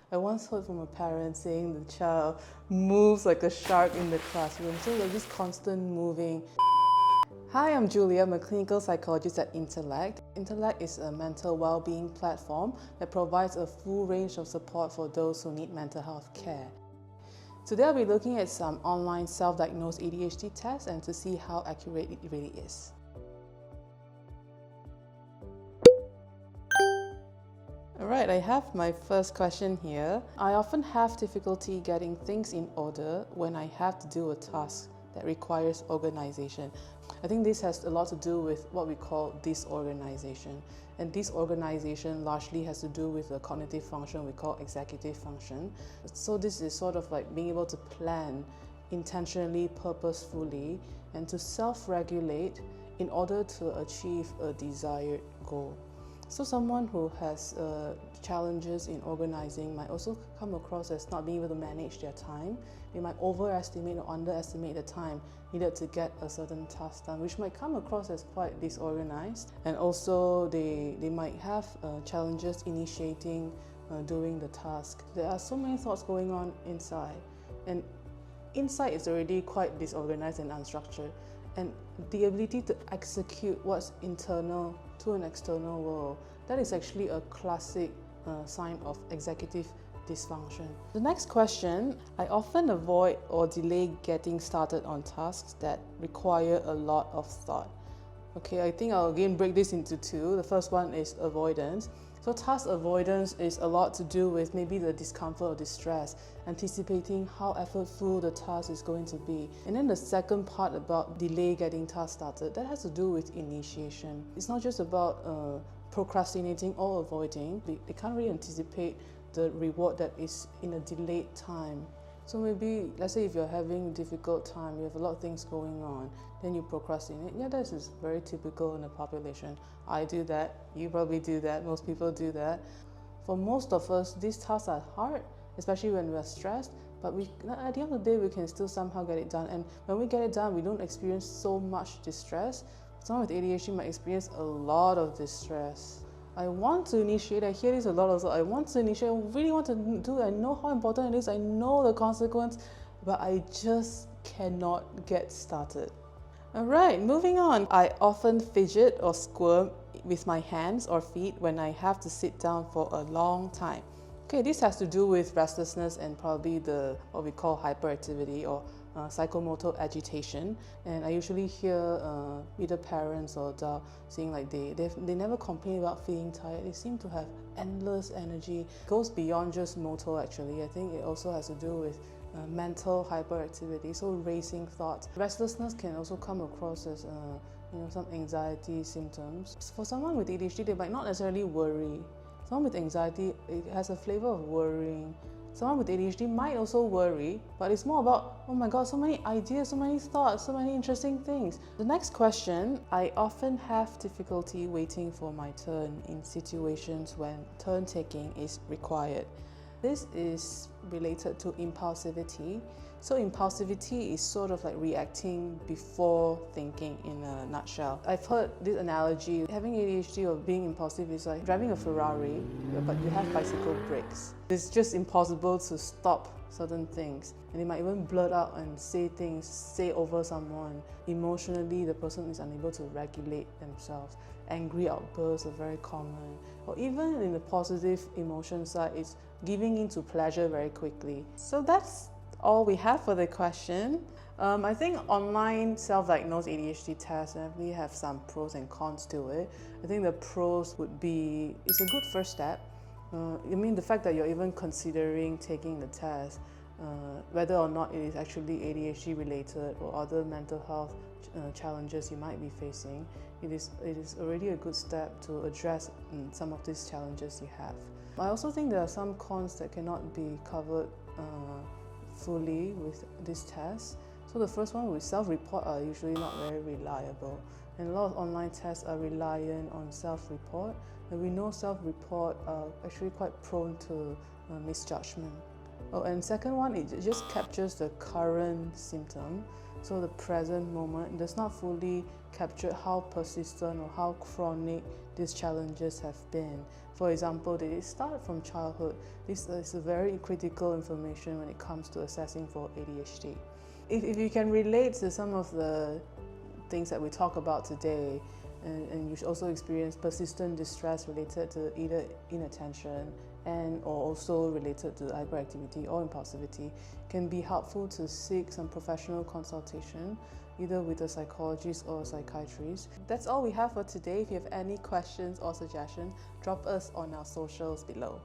I once heard from a parent saying the child moves like a shark in the classroom, so like this constant moving. Hi, I'm Julia. I'm a clinical psychologist at Intellect. Intellect is a mental well-being platform that provides a full range of support for those who need mental health care. Today I'll be looking at some online self-diagnosed ADHD tests and to see how accurate it really is. Alright, I have my first question here. I often have difficulty getting things in order when I have to do a task that requires organization. I think this has a lot to do with what we call disorganization. And disorganization largely has to do with the cognitive function we call executive function. So this is sort of like being able to plan intentionally, purposefully, and to self-regulate in order to achieve a desired goal. So someone who has challenges in organizing might also come across as not being able to manage their time. They might overestimate or underestimate the time needed to get a certain task done, which might come across as quite disorganized. And also they might have challenges initiating doing the task. There are so many thoughts going on inside, and inside is already quite disorganized and unstructured. And the ability to execute what's internal to an external world, that is actually a classic sign of executive dysfunction. The next question, I often avoid or delay getting started on tasks that require a lot of thought. Okay, I think I'll again break this into two. The first one is avoidance. So task avoidance is a lot to do with maybe the discomfort or distress, anticipating how effortful the task is going to be. And then the second part about delay getting tasks started, that has to do with initiation. It's not just about procrastinating or avoiding. They can't really anticipate the reward that is in a delayed time. So maybe, let's say if you're having a difficult time, you have a lot of things going on, then you procrastinate. Yeah, that is very typical in the population. I do that, you probably do that, most people do that. For most of us, these tasks are hard, especially when we're stressed, but at the end of the day, we can still somehow get it done. And when we get it done, we don't experience so much distress. Someone with ADHD might experience a lot of distress. I want to initiate, I hear this a lot also, I want to initiate, I really want to do it, I know how important it is, I know the consequence, but I just cannot get started. Alright, moving on. I often fidget or squirm with my hands or feet when I have to sit down for a long time. Okay, this has to do with restlessness and probably what we call hyperactivity or psychomotor agitation. And I usually hear either parents or adults saying like they never complain about feeling tired. They seem to have endless energy. It goes beyond just motor actually. I think it also has to do with mental hyperactivity, so racing thoughts. Restlessness can also come across as some anxiety symptoms. For someone with ADHD, they might not necessarily worry. Someone with anxiety, it has a flavor of worrying. Someone with ADHD might also worry, but it's more about, oh my god, so many ideas, so many thoughts, so many interesting things. The next question, I often have difficulty waiting for my turn in situations when turn taking is required. This is related to impulsivity. So impulsivity is sort of like reacting before thinking in a nutshell. I've heard this analogy, having ADHD or being impulsive is like driving a Ferrari, but you have bicycle brakes. It's just impossible to stop certain things. And they might even blurt out and say over someone. Emotionally, the person is unable to regulate themselves. Angry outbursts are very common. Or even in the positive emotion side, it's giving in to pleasure very quickly. So that's all we have for the question. I think online self-diagnosed ADHD tests definitely have some pros and cons to it. I think the pros would be, it's a good first step. The fact that you're even considering taking the test, whether or not it is actually ADHD related or other mental health challenges you might be facing, it is already a good step to address some of these challenges you have. I also think there are some cons that cannot be covered fully with this test. So the first one with self-report are usually not very reliable, and a lot of online tests are reliant on self-report, and we know self-report are actually quite prone to misjudgment. Oh, and second one, it just captures the current symptom. so the present moment, does not fully capture how persistent or how chronic these challenges have been. For example, they start from childhood. This is a very critical information when it comes to assessing for ADHD. If you can relate to some of the things that we talk about today, and you also experience persistent distress related to either inattention and or also related to hyperactivity or impulsivity, can be helpful to seek some professional consultation, either with a psychologist or a psychiatrist. That's all we have for today. If you have any questions or suggestions, drop us on our socials below.